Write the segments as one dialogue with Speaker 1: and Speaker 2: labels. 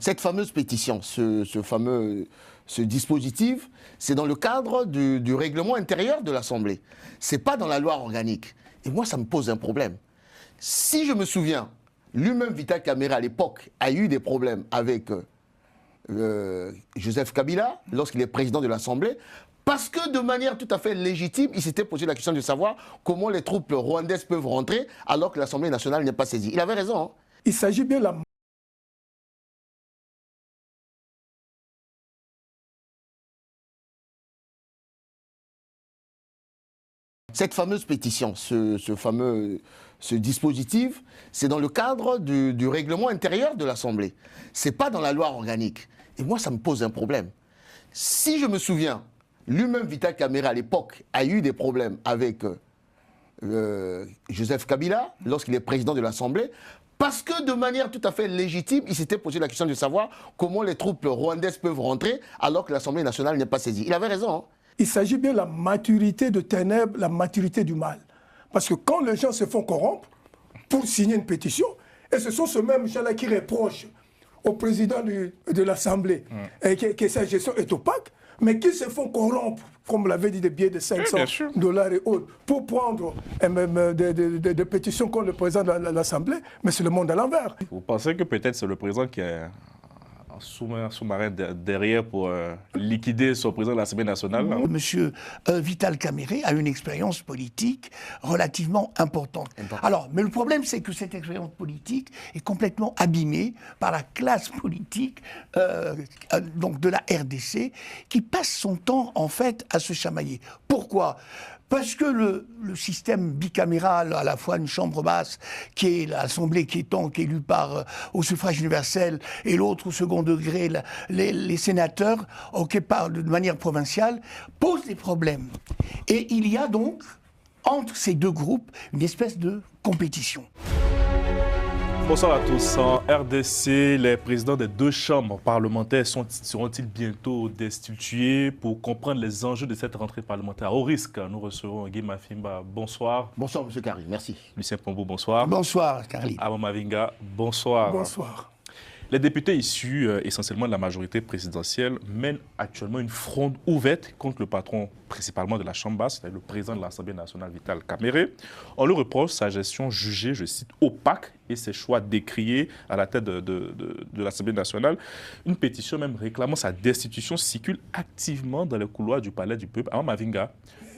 Speaker 1: Cette fameuse pétition, ce dispositif, c'est dans le cadre du règlement intérieur de l'Assemblée. Ce n'est pas dans la loi organique. Et moi, ça me pose un problème. Si je me souviens, lui-même, Vital Kamerhe, à l'époque, a eu des problèmes avec Joseph Kabila, lorsqu'il est président de l'Assemblée, parce que de manière tout à fait légitime, il s'était posé la question de savoir comment les troupes rwandaises peuvent rentrer alors que l'Assemblée nationale n'est pas saisie. Il avait raison. Hein.
Speaker 2: Il s'agit bien de la...
Speaker 1: Cette fameuse pétition, ce dispositif, c'est dans le cadre du règlement intérieur de l'Assemblée. Ce n'est pas dans la loi organique. Et moi, ça me pose un problème. Si je me souviens, lui-même, Vital Kamerhe, à l'époque, a eu des problèmes avec Joseph Kabila, lorsqu'il est président de l'Assemblée, parce que de manière tout à fait légitime, il s'était posé la question de savoir comment les troupes rwandaises peuvent rentrer alors que l'Assemblée nationale n'est pas saisie. Il avait raison. Hein.
Speaker 2: Il s'agit bien de la maturité de ténèbres, la maturité du mal. Parce que quand les gens se font corrompre pour signer une pétition, et ce sont ceux mêmes gens-là qui reprochent au président de l'Assemblée que sa gestion est opaque, mais qui se font corrompre, comme l'avait dit, des billets de 500 $ et autres, pour prendre des pétitions contre le président de l'Assemblée, mais c'est le monde à l'envers.
Speaker 3: Vous pensez que peut-être c'est le président qui est un sous-marin derrière pour liquider son président de l'Assemblée nationale?
Speaker 4: Monsieur Vital Kamerhe a une expérience politique relativement importante. Alors, mais le problème, c'est que cette expérience politique est complètement abîmée par la classe politique donc de la RDC, qui passe son temps, en fait, à se chamailler. Pourquoi ? Parce que le système bicaméral, à la fois une chambre basse, qui est l'Assemblée qui est donc élue au suffrage universel, et l'autre au second degré, les sénateurs, de manière provinciale, pose des problèmes. Et il y a donc, entre ces deux groupes, une espèce de compétition.
Speaker 3: Bonsoir à tous. En RDC, les présidents des deux chambres parlementaires seront-ils bientôt destitués? Pour comprendre les enjeux de cette rentrée parlementaire au risque, nous recevons Guy Mafimba. Bonsoir.
Speaker 1: Bonsoir, M. Carly. Merci.
Speaker 3: Lucien Pombo, bonsoir.
Speaker 4: Bonsoir, Carly.
Speaker 3: Aba Mavinga, bonsoir.
Speaker 2: Bonsoir.
Speaker 3: Les députés issus essentiellement de la majorité présidentielle mènent actuellement une fronde ouverte contre le patron principalement de la Chambre basse, le président de l'Assemblée nationale, Vital Kamerhe. On lui reproche sa gestion jugée, je cite, opaque et ses choix décriés à la tête de l'Assemblée nationale. Une pétition même réclamant sa destitution circule activement dans les couloirs du Palais du Peuple. Alors Mavinga,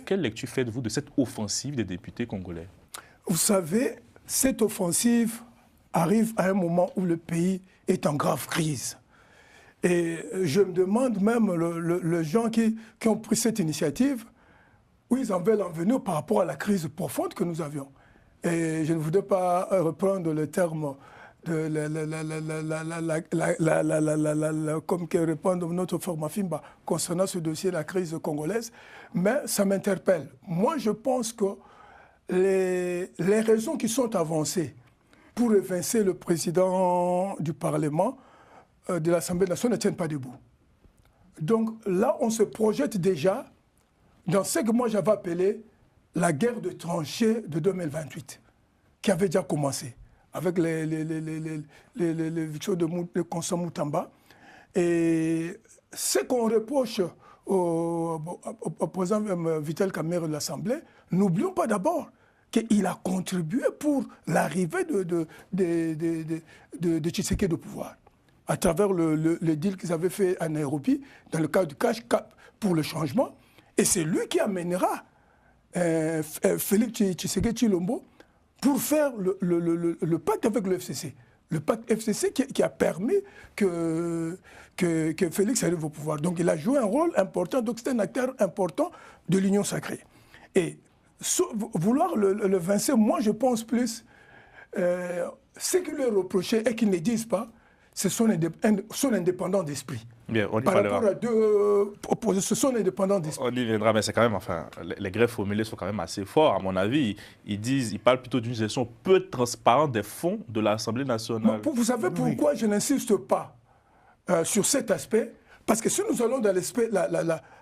Speaker 3: quelle lecture faites-vous de cette offensive des députés congolais?
Speaker 2: Vous savez, cette offensive arrive à un moment où le pays est en grave crise. Et je me demande même, les gens qui ont pris cette initiative, où ils en veulent en venir par rapport à la crise profonde que nous avions. Et je ne voudrais pas reprendre le terme de comme que répond notre format FIMBA concernant ce dossier, la crise congolaise, mais ça m'interpelle. Moi, je pense que les raisons qui sont avancées pour évincer le président du Parlement de l'Assemblée nationale ne tiennent pas debout. Donc là, on se projette déjà dans ce que moi j'avais appelé la guerre de tranchées de 2028, qui avait déjà commencé avec les victoires de Constant Moutamba. Et ce qu'on reproche au président Vital Kamerhe de l'Assemblée, n'oublions pas d'abord qu'il a contribué pour l'arrivée de Tshisekedi au pouvoir, à travers le deal qu'ils avaient fait à Nairobi, dans le cadre du Cash Cap pour le changement. Et c'est lui qui amènera Félix Tshisekedi Tshilombo pour faire le pacte avec le FCC. Le pacte FCC qui a permis que Félix arrive au pouvoir. Donc il a joué un rôle important, donc c'est un acteur important de l'Union sacrée. Et vouloir le vincer, moi je pense plus, ce qui lui est reproché et qu'ils ne disent pas, c'est son indépendant d'esprit.
Speaker 3: Bien, on y
Speaker 2: par
Speaker 3: parlera.
Speaker 2: rapport à deux oppositions, son indépendant d'esprit.
Speaker 3: On y viendra, mais c'est quand même, enfin, les greffes formulées sont quand même assez forts, à mon avis. Ils parlent plutôt d'une gestion peu transparente des fonds de l'Assemblée nationale.
Speaker 2: Non, vous savez pourquoi je n'insiste pas sur cet aspect? Parce que si nous allons dans l'aspect,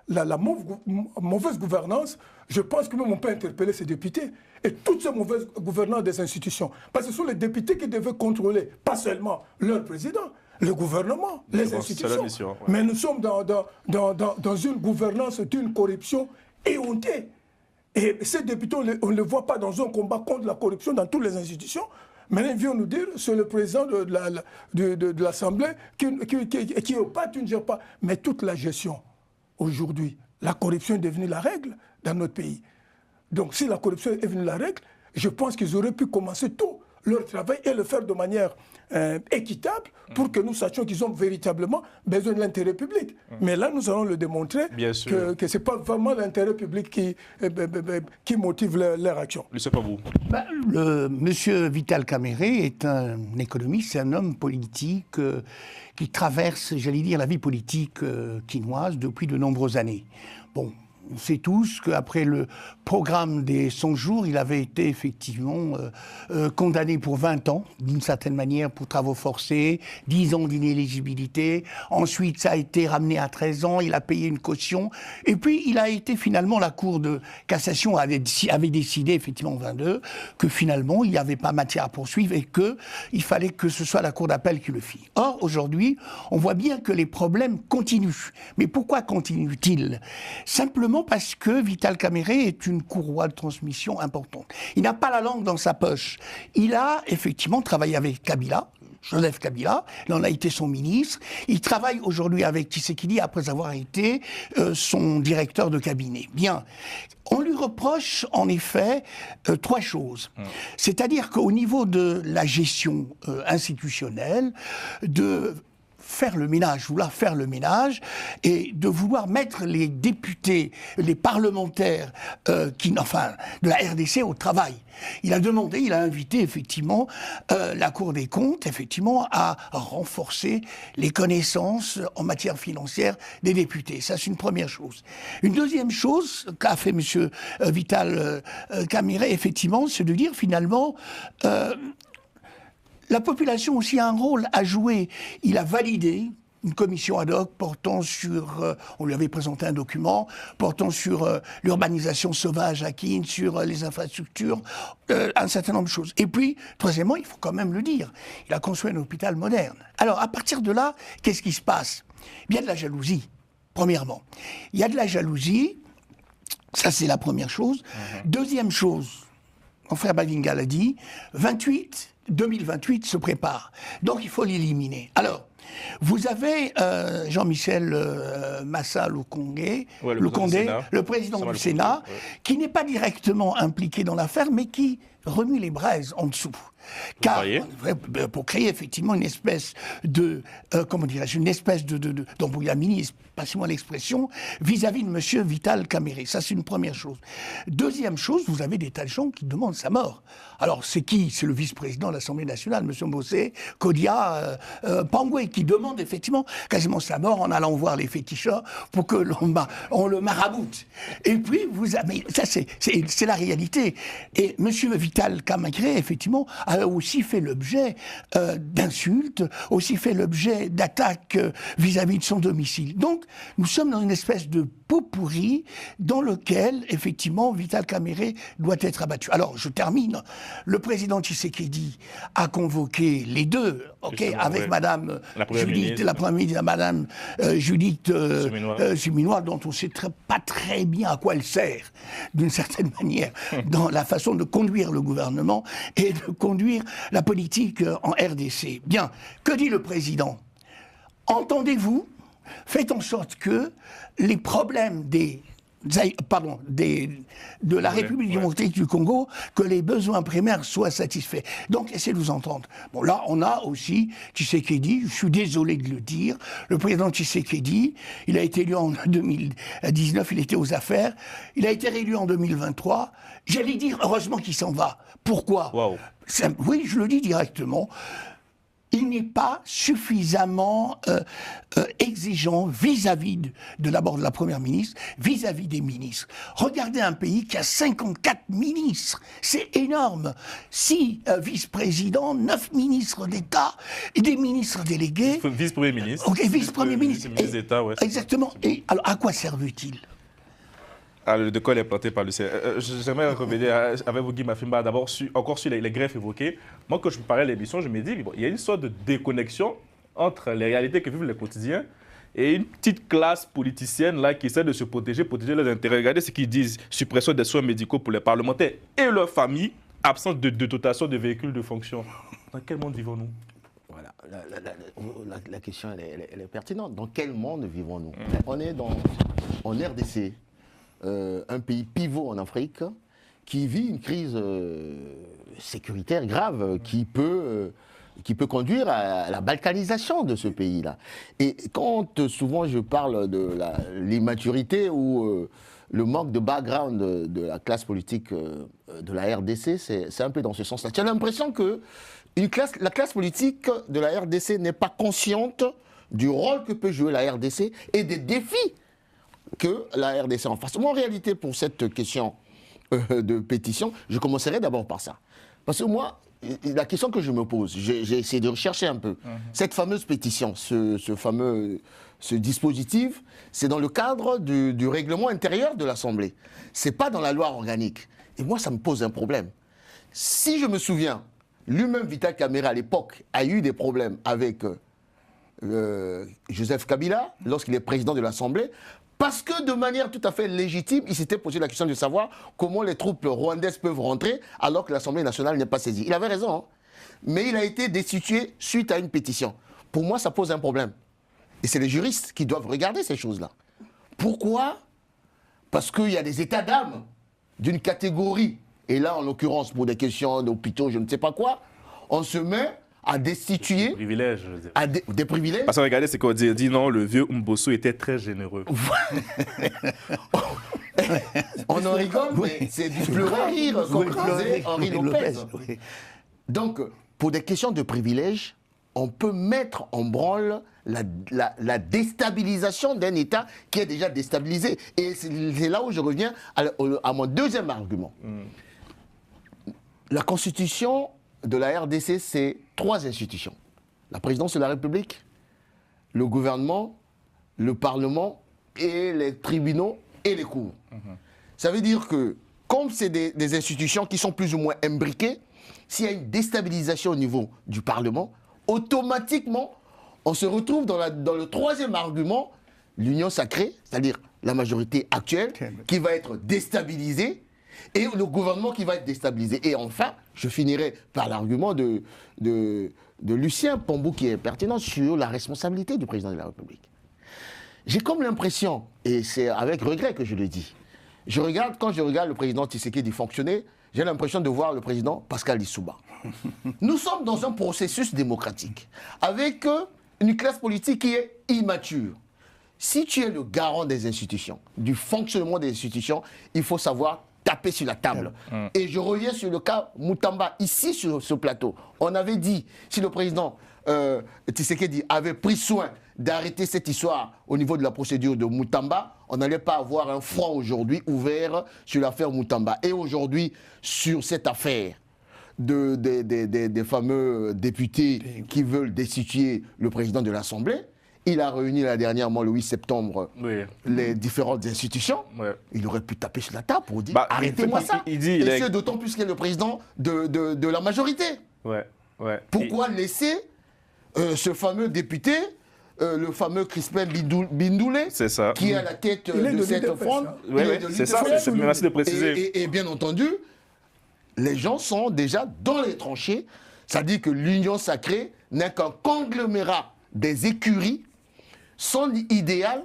Speaker 2: la mauvaise gouvernance, je pense que même on peut interpeller ces députés et toutes ces mauvaises gouvernances des institutions. Parce que ce sont les députés qui devaient contrôler, pas seulement leur président, le gouvernement, les institutions.
Speaker 3: Mission, ouais.
Speaker 2: Mais nous sommes dans une gouvernance d'une corruption éhontée. Et ces députés, on ne les voit pas dans un combat contre la corruption dans toutes les institutions. Maintenant, ils viennent nous dire, c'est le président de l'Assemblée qui pas, tu ne gères pas. Mais toute la gestion, aujourd'hui, la corruption est devenue la règle dans notre pays. Donc, si la corruption est devenue la règle, je pense qu'ils auraient pu commencer tout leur travail et le faire de manière équitable pour que nous sachions qu'ils ont véritablement besoin de l'intérêt public. Mais là, nous allons le démontrer que ce n'est pas vraiment l'intérêt public qui motive leur action.
Speaker 3: C'est pas vous.
Speaker 4: Monsieur Vital Kamerhe est un économiste, c'est un homme politique qui traverse, j'allais dire, la vie politique quinoise depuis de nombreuses années. Bon. On sait tous qu'après le programme des 100 jours, il avait été effectivement condamné pour 20 ans, d'une certaine manière, pour travaux forcés, 10 ans d'inéligibilité. Ensuite, ça a été ramené à 13 ans, il a payé une caution. Et puis, il a été finalement, la Cour de cassation avait décidé, effectivement, en 22, que finalement, il n'y avait pas matière à poursuivre et qu'il fallait que ce soit la Cour d'appel qui le fît. Or, aujourd'hui, on voit bien que les problèmes continuent. Mais pourquoi continuent-ils ? Simplement parce que Vital Kamerhe est une courroie de transmission importante. Il n'a pas la langue dans sa poche. Il a effectivement travaillé avec Kabila, Joseph Kabila, il en a été son ministre. Il travaille aujourd'hui avec Tshisekedi après avoir été son directeur de cabinet. Bien, on lui reproche en effet 3 choses. C'est-à-dire qu'au niveau de la gestion institutionnelle, de faire le ménage, vouloir faire le ménage et de vouloir mettre les députés, les parlementaires de la RDC au travail. Il a invité effectivement la Cour des comptes effectivement à renforcer les connaissances en matière financière des députés. Ça, c'est une première chose. Une deuxième chose qu'a fait M. Vital Kamerhe, effectivement, c'est de dire finalement la population aussi a un rôle à jouer. Il a validé une commission ad hoc portant sur, on lui avait présenté un document, portant sur l'urbanisation sauvage à Kine, sur les infrastructures, un certain nombre de choses. Et puis, troisièmement, il faut quand même le dire, il a construit un hôpital moderne. Alors, à partir de là, qu'est-ce qui se passe ? Il y a de la jalousie, premièrement. Il y a de la jalousie, ça c'est la première chose. Deuxième chose, mon frère Bavinga l'a dit, 2028 se prépare. Donc il faut l'éliminer. Alors, vous avez Jean-Michel Massa Lukonde, le président du Sénat, ouais, qui n'est pas directement impliqué dans l'affaire, mais qui remue les braises en dessous. Car, pour créer effectivement une espèce de, d'embrouillamini, passez-moi l'expression, vis-à-vis de M. Vital Kamerhe. Ça, c'est une première chose. Deuxième chose, vous avez des tas de gens qui demandent sa mort. Alors, c'est qui ? C'est le vice-président de l'Assemblée nationale, M. Mbossé, Kodia, Pangwe, qui demande effectivement quasiment sa mort en allant voir les féticheurs pour que on le maraboute. Et puis, ça, c'est la réalité. Et M. Vital Kamerhe, effectivement, a aussi fait l'objet d'insultes, aussi fait l'objet d'attaques vis-à-vis de son domicile. Donc, nous sommes dans une espèce de pot pourri dans lequel, effectivement, Vital Kamerhe doit être abattu. Alors, je termine. Le président Tshisekedi a convoqué les deux, avec Madame Judith, la première ministre, Madame Judith Suminwa, dont on ne sait pas très bien à quoi elle sert, d'une certaine manière, dans la façon de conduire le gouvernement et de conduire la politique en RDC. Bien, que dit le président ? Entendez-vous ? Faites en sorte que les problèmes de la République démocratique du Congo, que les besoins primaires soient satisfaits. Donc, essayez de vous entendre. Bon, là, on a aussi Tshisekedi, je suis désolé de le dire, le président Tshisekedi, il a été élu en 2019, il était aux affaires, il a été réélu en 2023, j'allais dire, heureusement qu'il s'en va. Pourquoi ? Oui, je le dis directement. Il n'est pas suffisamment exigeant vis-à-vis d'abord de la Première ministre, vis-à-vis des ministres. Regardez un pays qui a 54 ministres, c'est énorme. 6 vice-présidents, 9 ministres d'État, et des ministres délégués.
Speaker 3: Vice-premier ministre.
Speaker 4: Ok, vice-premier ministre.
Speaker 3: Ministre d'État, ouais.
Speaker 4: Exactement. Et alors, à quoi servent-ils ?
Speaker 3: Le décor est planté par le CR. J'aimerais revenir avec vous, Guy Mafimba, d'abord encore sur les greffes évoquées. Moi, quand je préparais l'émission, je me dis, bon, il y a une sorte de déconnexion entre les réalités que vivent les quotidiens et une petite classe politicienne là, qui essaie de se protéger leurs intérêts. Regardez ce qu'ils disent, suppression des soins médicaux pour les parlementaires et leurs familles, absence de dotation de véhicules de fonction. Dans quel monde vivons-nous?
Speaker 1: Voilà, la question elle est pertinente. Dans quel monde vivons-nous? On est en RDC, un pays pivot en Afrique, qui vit une crise sécuritaire grave qui peut conduire à la balkanisation de ce pays-là. Et quand souvent je parle de l'immaturité ou le manque de background de la classe politique de la RDC, c'est un peu dans ce sens-là. Tu as l'impression que la classe politique de la RDC n'est pas consciente du rôle que peut jouer la RDC et des défis que la RDC en face. Moi, en réalité, pour cette question de pétition, je commencerai d'abord par ça. Parce que moi, la question que je me pose, j'ai essayé de rechercher un peu. Cette fameuse pétition, ce dispositif, c'est dans le cadre du règlement intérieur de l'Assemblée. C'est pas dans la loi organique. Et moi, ça me pose un problème. Si je me souviens, lui-même, Vital Kamerhe, à l'époque, a eu des problèmes avec Joseph Kabila, lorsqu'il est président de l'Assemblée, parce que de manière tout à fait légitime, il s'était posé la question de savoir comment les troupes rwandaises peuvent rentrer alors que l'Assemblée nationale n'est pas saisie. Il avait raison, hein, mais il a été destitué suite à une pétition. Pour moi, ça pose un problème. Et c'est les juristes qui doivent regarder ces choses-là. Pourquoi? Parce qu'il y a des états d'âme d'une catégorie, et là, en l'occurrence, pour des questions d'hôpitaux, je ne sais pas quoi, on se met à destituer...
Speaker 3: Des privilèges, je veux dire.
Speaker 1: Des privilèges.
Speaker 3: Parce que regardez ce qu'on dit non, le vieux Mbosso était très généreux.
Speaker 1: On en rigole, mais c'est du pleurer rire, comme disait Henri Lopez.
Speaker 4: Oui.
Speaker 1: Donc, pour des questions de privilèges, on peut mettre en branle la déstabilisation d'un État qui est déjà déstabilisé. Et c'est là où je reviens à mon deuxième argument. La Constitution de la RDC, c'est 3 institutions. La présidence de la République, le gouvernement, le Parlement et les tribunaux et les cours. Ça veut dire que, comme c'est des institutions qui sont plus ou moins imbriquées, s'il y a une déstabilisation au niveau du Parlement, automatiquement, on se retrouve dans le 3e argument, l'union sacrée, c'est-à-dire la majorité actuelle, qui va être déstabilisée, et le gouvernement qui va être déstabilisé. Et enfin, je finirai par l'argument de Lucien Pambou qui est pertinent sur la responsabilité du président de la République. J'ai comme l'impression, et c'est avec regret que je le dis, quand je regarde le président Tshisekedi fonctionner, j'ai l'impression de voir le président Pascal Lissouba. Nous sommes dans un processus démocratique, avec une classe politique qui est immature. Si tu es le garant des institutions, du fonctionnement des institutions, il faut savoir taper sur la table. Et je reviens sur le cas Moutamba, ici sur ce plateau. On avait dit, si le président Tshisekedi avait pris soin d'arrêter cette histoire au niveau de la procédure de Moutamba, on n'allait pas avoir un front aujourd'hui ouvert sur l'affaire Moutamba. Et aujourd'hui, sur cette affaire des fameux députés qui veulent destituer le président de l'Assemblée, il a réuni là dernièrement, le 8 septembre, les différentes institutions. Il aurait pu taper sur la table pour dire arrêtez-moi ça. Et c'est d'autant plus qu'il est le président de la majorité. Pourquoi laisser ce fameux député, le fameux Crispin Bindoulé, qui est à la tête de cette fronde?
Speaker 3: C'est ça, merci de préciser.
Speaker 1: Et bien entendu, les gens sont déjà dans les tranchées. Ça dit que l'union sacrée n'est qu'un conglomérat des écuries, sans idéal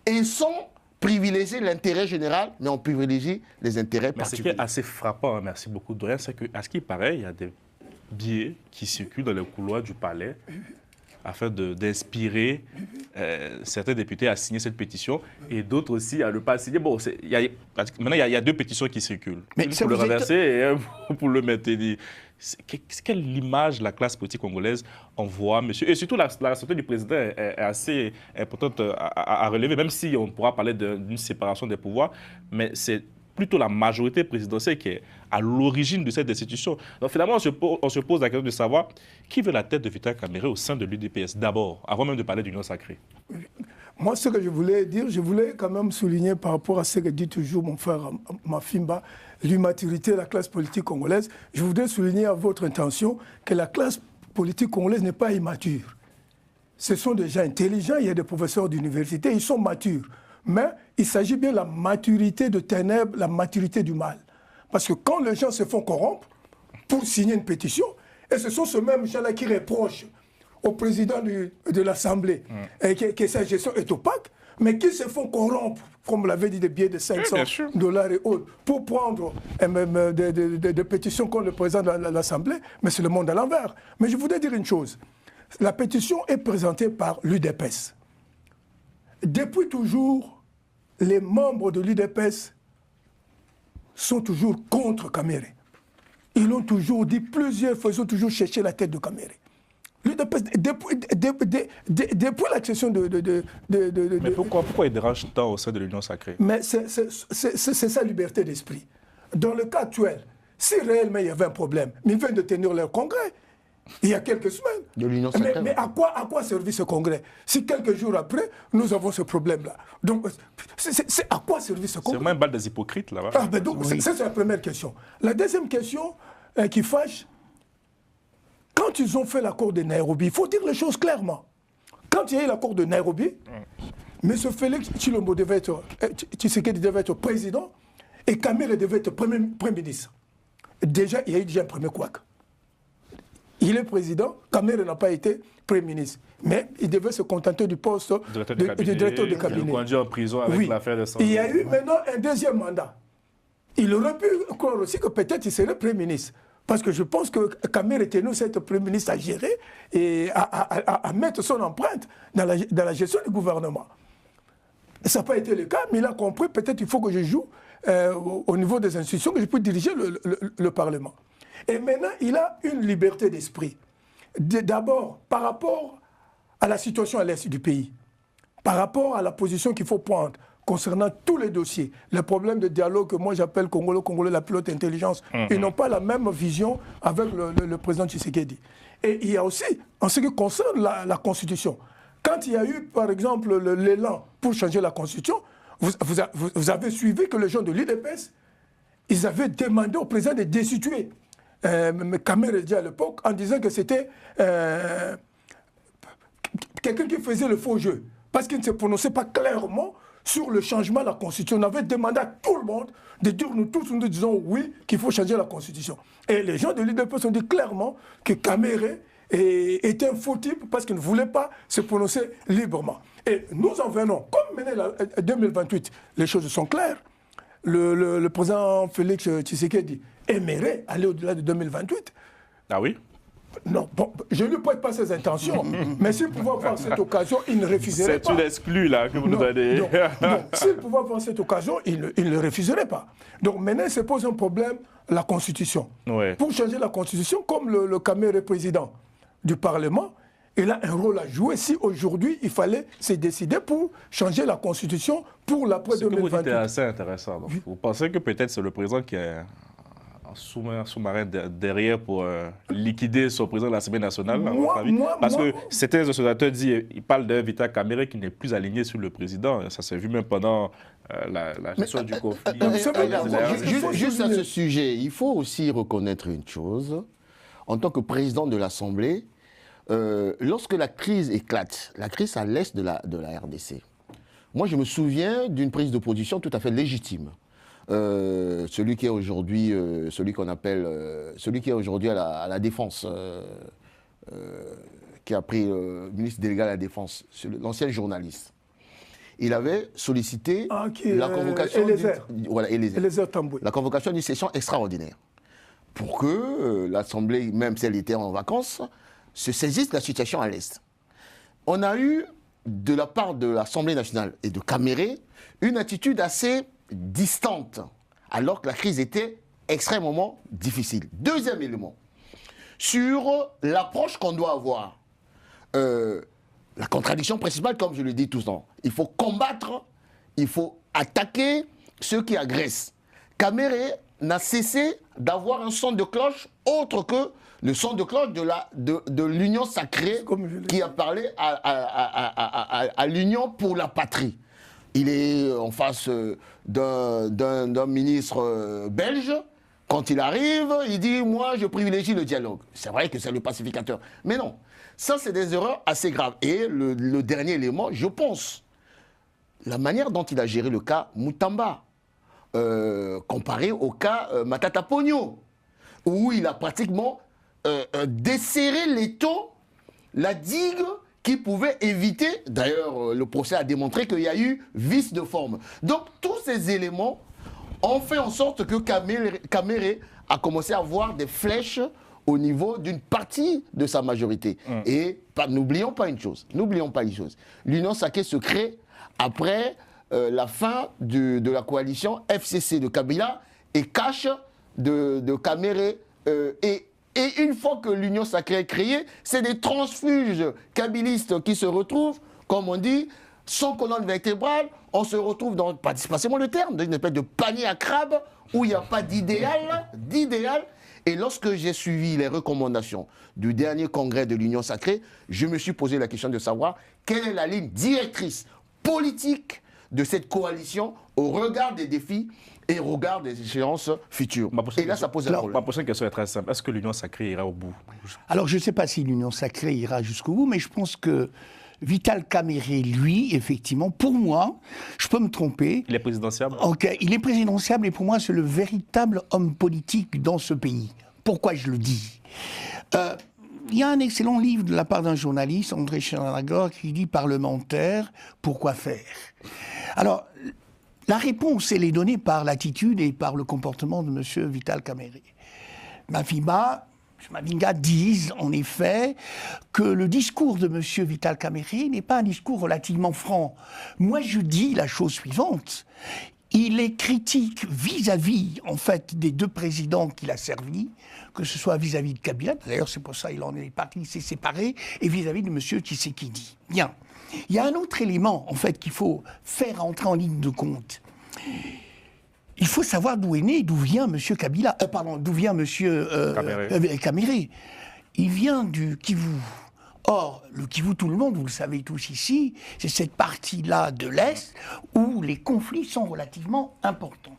Speaker 1: et sans privilégier l'intérêt général, mais on privilégie les intérêts particuliers.
Speaker 3: Ce qui est assez frappant, merci beaucoup Dorian, c'est qu'à ce qui paraît, il y a des billets qui circulent dans les couloirs du palais afin d'inspirer certains députés à signer cette pétition et d'autres aussi à ne pas signer. Bon, maintenant, il y a 2 pétitions qui circulent. Une pour le renverser et une pour le maintenir. Quelle image la classe politique congolaise envoie, monsieur? Et surtout, la santé du président est assez importante à relever, même si on pourra parler d'une séparation des pouvoirs, mais c'est plutôt la majorité présidentielle qui est à l'origine de cette institution. Donc finalement, on se pose la question de savoir qui veut la tête de Vital Kamerhe au sein de l'UDPS, d'abord, avant même de parler d'union sacrée.
Speaker 2: Moi, ce que je voulais dire, je voulais quand même souligner par rapport à ce que dit toujours mon frère Mafimba, l'immaturité de la classe politique congolaise. Je voudrais souligner à votre intention que la classe politique congolaise n'est pas immature. ce sont des gens intelligents, il y a des professeurs d'université, ils sont matures. Mais il s'agit bien de la maturité de ténèbres, la maturité du mal. Parce que quand les gens se font corrompre pour signer une pétition, et ce sont ces mêmes gens-là qui reprochent au président de l'Assemblée que sa gestion est opaque, mais qui se font corrompre, comme l'avait dit, des billets de 500 $ et autres, pour prendre des pétitions contre le président de l'Assemblée, mais c'est le monde à l'envers. Mais je voudrais dire une chose. La pétition est présentée par l'UDPS. Depuis toujours, les membres de l'UDPS sont toujours contre Kamere. Ils l'ont toujours dit plusieurs fois, ils ont toujours cherché la tête de Kamere. L'UDPS, depuis l'accession
Speaker 3: Mais pourquoi il dérange tant au sein de l'Union sacrée?
Speaker 2: Mais c'est sa liberté d'esprit. Dans le cas actuel, si réellement il y avait un problème, mais ils viennent de tenir leur congrès il y a quelques semaines.
Speaker 1: De l'Union sacrée.
Speaker 2: Mais à quoi servit ce congrès si quelques jours après, nous avons ce problème-là? Donc, c'est à quoi servit ce congrès?
Speaker 3: C'est vraiment une balle des hypocrites, là-bas.
Speaker 2: Ah, ben donc, oui. C'est la première question. La deuxième question qui fâche, quand ils ont fait l'accord de Nairobi, il faut dire les choses clairement. Quand il y a eu l'accord de Nairobi, M. Félix Tshilombo Tshisekedi devait être président et Kamere devait être premier ministre. Déjà, il y a eu un premier couac. Il est président, Kamere n'a pas été Premier ministre. Mais il devait se contenter du poste de directeur de cabinet.
Speaker 3: Il est conduit en prison avec l'affaire de
Speaker 2: Il y a eu maintenant un deuxième mandat. Il aurait pu croire aussi que peut-être il serait Premier ministre. Parce que je pense que Kamere Tenu, c'est le Premier ministre à gérer et à mettre son empreinte dans la gestion du gouvernement. Ça n'a pas été le cas, mais il a compris, peut-être il faut que je joue au niveau des institutions, que je puisse diriger le Parlement. Et maintenant, il a une liberté d'esprit. D'abord, par rapport à la situation à l'est du pays, par rapport à la position qu'il faut prendre concernant tous les dossiers, les problèmes de dialogue que moi j'appelle Congolais, la plus haute intelligence, ils n'ont pas la même vision avec le président Tshisekedi. Et il y a aussi, en ce qui concerne la Constitution, quand il y a eu, par exemple, l'élan pour changer la Constitution, vous avez suivi que les gens de l'UDPS, ils avaient demandé au président de destituer Kamere dit à l'époque, en disant que c'était quelqu'un qui faisait le faux jeu, parce qu'il ne se prononçait pas clairement sur le changement de la Constitution. On avait demandé à tout le monde de dire, nous tous, nous disons oui, qu'il faut changer la Constitution. Et les gens de l'UDPS ont dit clairement que Kamere était un faux type parce qu'il ne voulait pas se prononcer librement. Et nous en venons, comme maintenant 2028, les choses sont claires. Le président Félix Tshisekedi aimerait aller au-delà de 2028.
Speaker 3: Ah oui?
Speaker 2: Non, bon, je ne lui prête pas ses intentions, mais s'il pouvait avoir cette occasion, il ne refuserait pas.
Speaker 3: C'est une exclue là que vous nous donnez.
Speaker 2: Non, s'il pouvait avoir cette occasion, il ne refuserait pas. Donc maintenant, il se pose un problème, la Constitution.
Speaker 3: Ouais.
Speaker 2: Pour changer la Constitution, comme le Kamere président du Parlement, il a un rôle à jouer si aujourd'hui il fallait se décider pour changer la Constitution pour l'après 2028.
Speaker 3: Ce que vous dites est assez intéressant. Donc, vous pensez que peut-être c'est le président qui est un sous-marin derrière pour liquider son président de l'Assemblée nationale, à votre avis? Parce que certains observateurs ils parlent d'un Vital Kamere qui n'est plus aligné sur le président. Ça s'est vu même pendant la gestion du conflit.
Speaker 1: Juste à ce sujet, il faut aussi reconnaître une chose. En tant que président de l'Assemblée, lorsque la crise éclate, la crise à l'est de la RDC, moi je me souviens d'une prise de position tout à fait légitime. Celui qui est aujourd'hui, celui qui est aujourd'hui à la défense, qui a pris le ministre délégué à la défense, l'ancien journaliste. Il avait sollicité la convocation la convocation d'une session extraordinaire pour que l'Assemblée, même si elle était en vacances, se saisisse de la situation à l'Est. On a eu, de la part de l'Assemblée nationale et de Kamere, une attitude assez distante, alors que la crise était extrêmement difficile. Deuxième élément, sur l'approche qu'on doit avoir, la contradiction principale, comme je le dis tout le temps, il faut combattre, il faut attaquer ceux qui agressent. Kamere n'a cessé d'avoir un son de cloche autre que le son de cloche de l'Union sacrée qui a parlé à l'Union pour la patrie. Il est en face d'un ministre belge. Quand il arrive, il dit « moi, je privilégie le dialogue ». C'est vrai que c'est le pacificateur. Mais non, Ça, c'est des erreurs assez graves. Et le dernier élément, je pense, la manière dont il a géré le cas Moutamba, comparé au cas Matata Pogno, où il a pratiquement desserré l'étau, la digue qui pouvait éviter, d'ailleurs le procès a démontré qu'il y a eu vice de forme. Donc tous ces éléments ont fait en sorte que Kamere a commencé à avoir des flèches au niveau d'une partie de sa majorité. Et n'oublions pas une chose, l'Union sacrée se crée après la fin de la coalition FCC de Kabila et Cash de Kamere et une fois que l'Union sacrée est créée, c'est des transfuges kabylistes qui se retrouvent, comme on dit, sans colonne vertébrale. On se retrouve dans, passez-moi le terme, dans une espèce de panier à crabes où il n'y a pas d'idéal. Et lorsque j'ai suivi les recommandations du dernier congrès de l'Union sacrée, je me suis posé la question de savoir quelle est la ligne directrice politique de cette coalition au regard des défis et au regard des échéances futures. Et là, ça pose un problème.
Speaker 3: Ma prochaine question est très simple. Est-ce que l'Union sacrée ira au bout?
Speaker 4: Alors, je ne sais pas si l'Union sacrée ira jusqu'au bout, mais je pense que Vital Kamere, lui, effectivement, pour moi, je peux me tromper.
Speaker 3: Il est présidentiable?
Speaker 4: Ok, il est présidentiable et pour moi, c'est le véritable homme politique dans ce pays. Pourquoi je le dis? Il y a un excellent livre de la part d'un journaliste, André Chenagor, qui dit « Parlementaire, pourquoi faire ?» Alors, la réponse, elle est donnée par l'attitude et par le comportement de M. Vital Kamere. Mavinga disent en effet que le discours de M. Vital Kamere n'est pas un discours relativement franc. Moi, je dis la chose suivante. Il est critique vis-à-vis, en fait, des deux présidents qu'il a servis, que ce soit vis-à-vis de Kabila, d'ailleurs c'est pour ça qu'il en est parti, il s'est séparé, et vis-à-vis de M. Tshisekedi. Bien. Il y a un autre élément, en fait, qu'il faut faire entrer en ligne de compte. Il faut savoir d'où est né, d'où vient M. Kabila, d'où vient M. Kamere. Il vient du Kivu. Or, le Kivu, tout le monde, vous le savez tous ici, c'est cette partie-là de l'Est où les conflits sont relativement importants.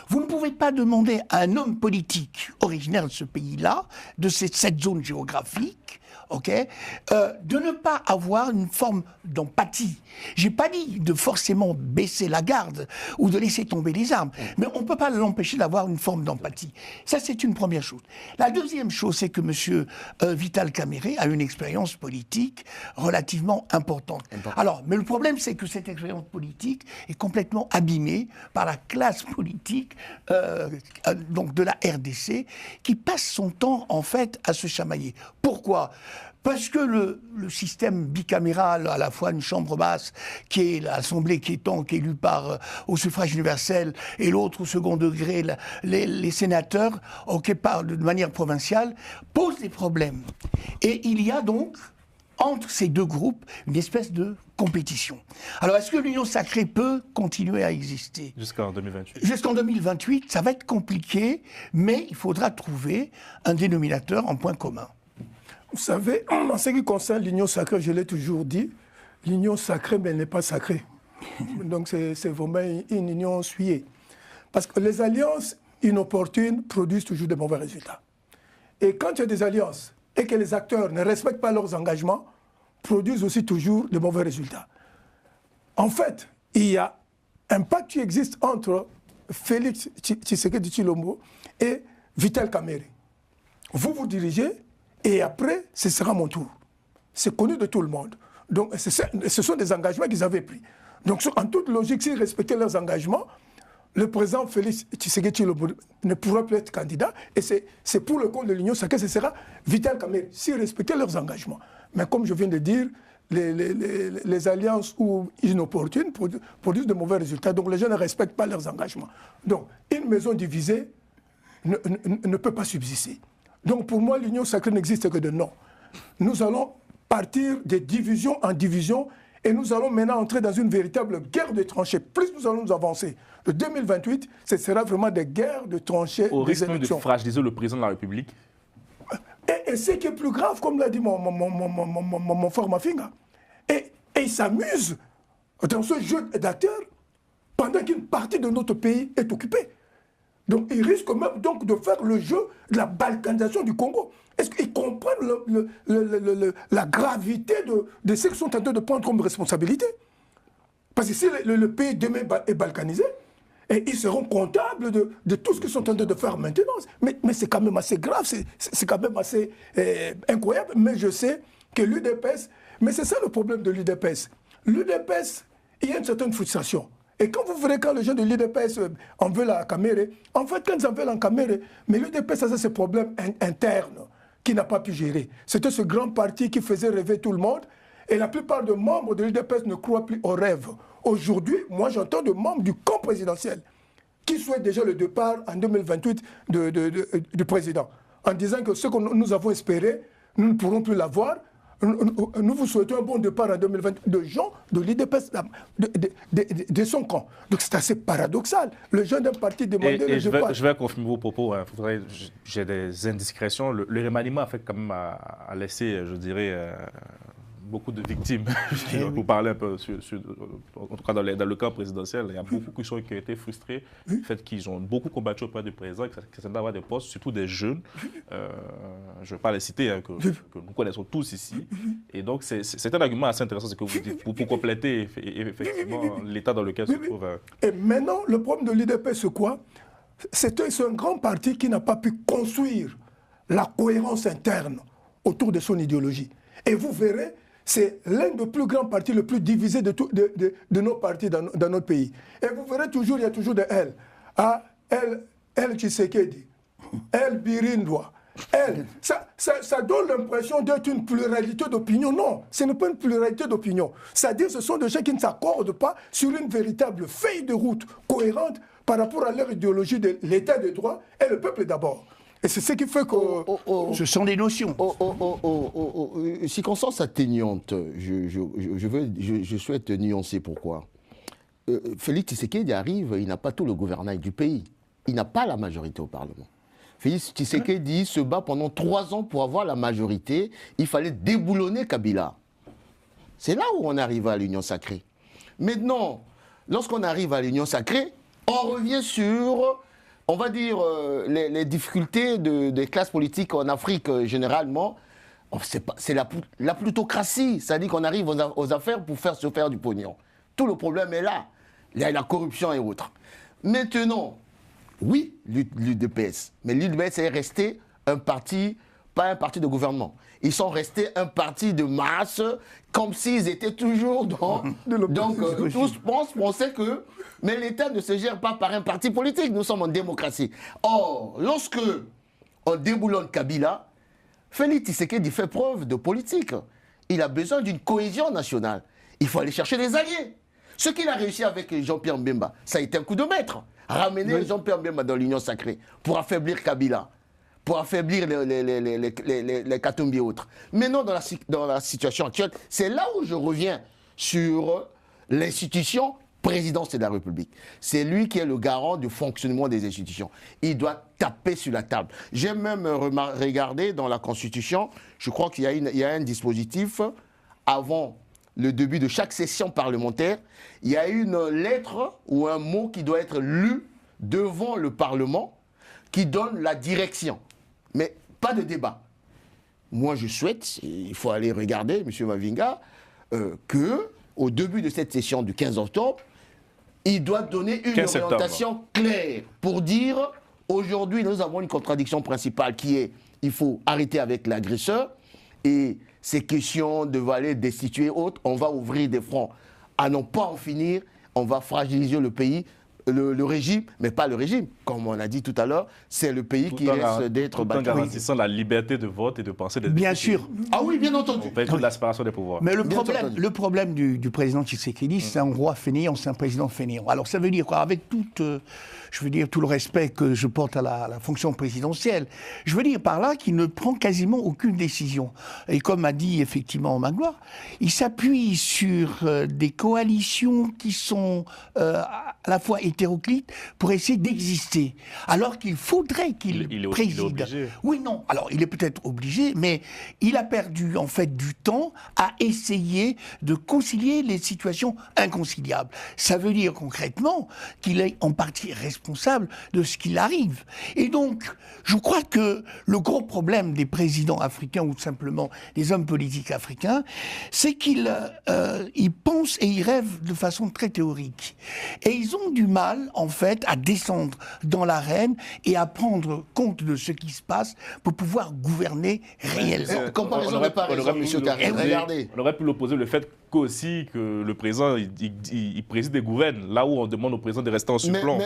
Speaker 4: Vous ne pouvez pas demander à un homme politique originaire de ce pays-là, de cette zone géographique, de ne pas avoir une forme d'empathie. J'ai pas dit de forcément baisser la garde ou de laisser tomber les armes, mais on peut pas l'empêcher d'avoir une forme d'empathie. Ça, c'est une première chose. La deuxième chose, c'est que M. Vital Kamere a une expérience politique relativement importante. Alors, mais le problème, c'est que cette expérience politique est complètement abîmée par la classe politique donc de la RDC, qui passe son temps, en fait, à se chamailler. Pourquoi ? Parce que le système bicaméral, à la fois une chambre basse, qui est l'Assemblée qui est élue au suffrage universel, et l'autre au second degré, les sénateurs, de manière provinciale, pose des problèmes. Et il y a donc, entre ces deux groupes, une espèce de compétition. Alors, est-ce que l'Union sacrée peut continuer à exister?
Speaker 3: Jusqu'en 2028.
Speaker 4: Jusqu'en 2028, ça va être compliqué, mais il faudra trouver un dénominateur en point commun.
Speaker 2: Vous savez, en ce qui concerne l'Union sacrée, je l'ai toujours dit, l'Union sacrée, mais elle n'est pas sacrée. Donc c'est vraiment une union souillée. Parce que les alliances inopportunes produisent toujours de mauvais résultats. Et quand il y a des alliances et que les acteurs ne respectent pas leurs engagements, produisent aussi toujours de mauvais résultats. En fait, il y a un pacte qui existe entre Félix Tshisekedi Tshilombo et Vital Kamere. Vous dirigez, et après, ce sera mon tour. C'est connu de tout le monde. Donc, ce sont des engagements qu'ils avaient pris. Donc, en toute logique, s'ils respectaient leurs engagements, le président Félix Tshisekedi Tshilombo ne pourra plus être candidat. Et c'est pour le compte de l'Union sacrée, ce sera Vital Kamere, s'ils respectaient leurs engagements. Mais comme je viens de dire, les alliances inopportunes produisent de mauvais résultats. Donc, les gens ne respectent pas leurs engagements. Donc, une maison divisée ne peut pas subsister. Donc pour moi, l'Union sacrée n'existe que de nom. Nous allons partir de division en division et nous allons maintenant entrer dans une véritable guerre de tranchées. Plus nous allons nous avancer. Le 2028, ce sera vraiment des guerres de tranchées.
Speaker 3: Au risque de fragiliser le président de la République.
Speaker 2: Et ce qui est plus grave, comme l'a dit mon frère Mafinga, et il s'amuse dans ce jeu d'acteurs pendant qu'une partie de notre pays est occupée. Donc ils risquent même donc de faire le jeu de la balkanisation du Congo. Est-ce qu'ils comprennent la gravité de ce qu'ils sont en train de prendre comme responsabilité? Parce que si le pays demain est balkanisé, et ils seront comptables de tout ce qu'ils sont en train de faire maintenant. Mais c'est quand même assez grave, c'est quand même assez incroyable. Mais je sais que l'UDPS, mais c'est ça le problème de l'UDPS. L'UDPS, il y a une certaine frustration. Et quand vous verrez quand les gens de l'UDPS en veulent la Caméré, en fait, quand ils en veulent en Caméré, mais l'UDPS a ces problèmes internes qu'il n'a pas pu gérer. C'était ce grand parti qui faisait rêver tout le monde. Et la plupart des membres de l'UDPS ne croient plus aux rêves. Aujourd'hui, moi j'entends des membres du camp présidentiel qui souhaitent déjà le départ en 2028 du président, en disant que ce que nous avons espéré, nous ne pourrons plus l'avoir. Nous vous souhaitons un bon départ en 2028 de gens de l'UDPS, de son camp. Donc c'est assez paradoxal. Le jeune d'un parti demandait le départ.
Speaker 3: Je vais confirmer vos propos. Hein. J'ai des indiscrétions. Le remaniement a fait quand même à laisser, je dirais, beaucoup de victimes. Pour parler un peu, en tout cas dans le camp présidentiel, il y a beaucoup qui ont été frustrés du fait qu'ils ont beaucoup combattu auprès du président, que ça d'avoir des postes, surtout des jeunes. Je ne vais pas les citer, hein, que nous connaissons tous ici. Et donc, c'est un argument assez intéressant, ce que vous dites, pour compléter effectivement l'état dans lequel se trouve.
Speaker 2: Et maintenant, le problème de l'UDP, c'est quoi? C'est un grand parti qui n'a pas pu construire la cohérence interne autour de son idéologie. Et vous verrez, c'est l'un des plus grands partis, le plus divisé de nos partis dans notre pays. Et vous verrez toujours, il y a toujours des L. Ah, elle Tshisekedi, elle Birindwa, elle. Ça donne l'impression d'être une pluralité d'opinion. Non, ce n'est pas une pluralité d'opinion. C'est-à-dire que ce sont des gens qui ne s'accordent pas sur une véritable feuille de route cohérente par rapport à leur idéologie de l'état de droit et le peuple d'abord. Et c'est ce qui fait que...
Speaker 4: Ce sont des notions.
Speaker 1: Circonstance atténuante, je souhaite nuancer pourquoi. Félix Tshisekedi arrive, il n'a pas tout le gouvernail du pays. Il n'a pas la majorité au Parlement. Félix Tshisekedi se bat pendant 3 ans pour avoir la majorité. Il fallait déboulonner Kabila. C'est là où on arrive à l'Union sacrée. Maintenant, lorsqu'on arrive à l'Union sacrée, on revient sur... On va dire les difficultés des classes politiques en Afrique généralement, c'est la plutocratie. C'est-à-dire qu'on arrive aux affaires pour se faire du pognon. Tout le problème est là. Il y a la corruption et autres. Maintenant, oui, l'UDPS. Mais l'UDPS est resté un parti, pas un parti de gouvernement. Ils sont restés un parti de masse, comme s'ils étaient toujours dans... Donc, tous pensaient que... Mais l'État ne se gère pas par un parti politique. Nous sommes en démocratie. Or, lorsque on déboulonne Kabila, Félix Tshisekedi fait preuve de politique. Il a besoin d'une cohésion nationale. Il faut aller chercher des alliés. Ce qu'il a réussi avec Jean-Pierre Mbemba, ça a été un coup de maître. Ramener Jean-Pierre Mbemba dans l'Union sacrée pour affaiblir Kabila, pour affaiblir les Katumbi et autres. Mais non, dans la situation actuelle, c'est là où je reviens sur l'institution présidence de la République. C'est lui qui est le garant du fonctionnement des institutions. Il doit taper sur la table. J'ai même regardé dans la Constitution, je crois qu'il y a un dispositif avant le début de chaque session parlementaire, il y a une lettre ou un mot qui doit être lu devant le Parlement qui donne la direction. Mais pas de débat. Moi, je souhaite, il faut aller regarder, M. Mavinga, qu'au début de cette session du 15 octobre, il doit donner une orientation claire pour dire, aujourd'hui, nous avons une contradiction principale qui est, il faut arrêter avec l'agresseur et ces questions de aller destituer autres, on va ouvrir des fronts à n'en pas en finir, on va fragiliser le pays. Le régime, mais pas le régime. Comme on a dit tout à l'heure, c'est le pays qui risque d'être battu.
Speaker 3: Tout en garantissant la liberté de vote et de penser des
Speaker 4: Bien sûr.
Speaker 1: Ah oui, bien entendu.
Speaker 3: On fait toute la séparation des pouvoirs.
Speaker 4: Mais le problème du président Tshisekedi, c'est un roi fainéant, c'est un président fainéant. Alors ça veut dire quoi? Avec tout le respect que je porte à la fonction présidentielle, je veux dire par là qu'il ne prend quasiment aucune décision. Et comme a dit effectivement Magloire, il s'appuie sur des coalitions qui sont à la fois étatiques hétéroclite pour essayer d'exister. Alors qu'il faudrait qu'il préside.
Speaker 3: Il est obligé.
Speaker 4: Oui, non. Alors, il est peut-être obligé, mais il a perdu, en fait, du temps à essayer de concilier les situations inconciliables. Ça veut dire, concrètement, qu'il est en partie responsable de ce qu'il arrive. Et donc, je crois que le gros problème des présidents africains, ou simplement des hommes politiques africains, c'est qu'ils pensent et ils rêvent de façon très théorique. Et ils ont du mal, en fait, à descendre dans l'arène et à prendre compte de ce qui se passe pour pouvoir gouverner réellement.
Speaker 1: Comparaison n'est pas raison, M. Carré. Regardez.
Speaker 3: On aurait pu l'opposer le fait qu'aussi que le président il préside et gouverne, là où on demande au président de rester en suppléant.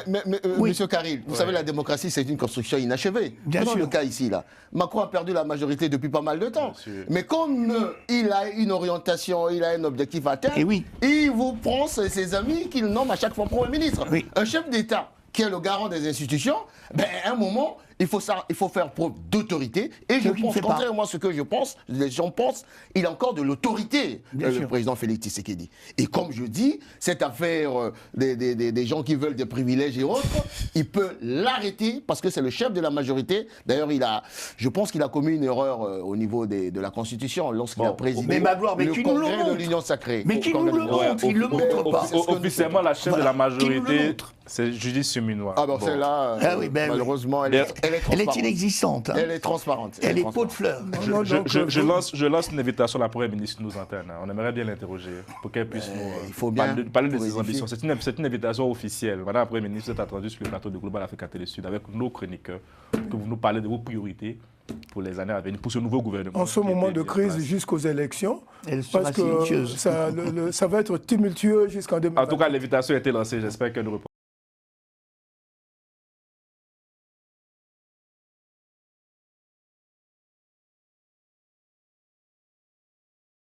Speaker 1: Monsieur Carril, vous savez, la démocratie, c'est une construction inachevée. Prenons le cas ici, là. Macron a perdu la majorité depuis pas mal de temps. Mais comme il a une orientation, il a un objectif à atteindre, il vous prend ses amis qu'il nomme à chaque fois Premier ministre. Un chef d'État qui est le garant des institutions, ben, à un moment, il faut faire preuve d'autorité. Et je pense, contrairement à ce que je pense, les gens pensent, il a encore de l'autorité, le président Félix Tshisekedi. Et comme je dis, cette affaire des gens qui veulent des privilèges et autres, il peut l'arrêter parce que c'est le chef de la majorité. D'ailleurs, je pense qu'il a commis une erreur au niveau de la Constitution lorsqu'il a présidé le congrès de l'Union sacrée.
Speaker 4: Mais qui nous le montre, il ne le montre pas.
Speaker 3: Officiellement, la chef de la majorité, c'est Judith Suminwa.
Speaker 1: Ah bon, celle-là, malheureusement, elle est
Speaker 4: inexistante. Hein.
Speaker 1: Elle est transparente.
Speaker 4: Elle est peau de fleurs.
Speaker 3: Je lance une invitation à la Première ministre qui nous antenne. On aimerait bien l'interroger pour qu'elle puisse nous parler de ses ambitions. C'est une invitation officielle. Madame la Première ministre, vous êtes attendue sur le plateau de Global Africa Télé Sud avec nos chroniqueurs, que vous nous parlez de vos priorités pour les années à venir, pour ce nouveau gouvernement.
Speaker 2: En ce moment de crise jusqu'aux élections, parce que ça va être tumultueux jusqu'en 2020.
Speaker 3: En tout cas, l'invitation a été lancée. J'espère qu'elle ne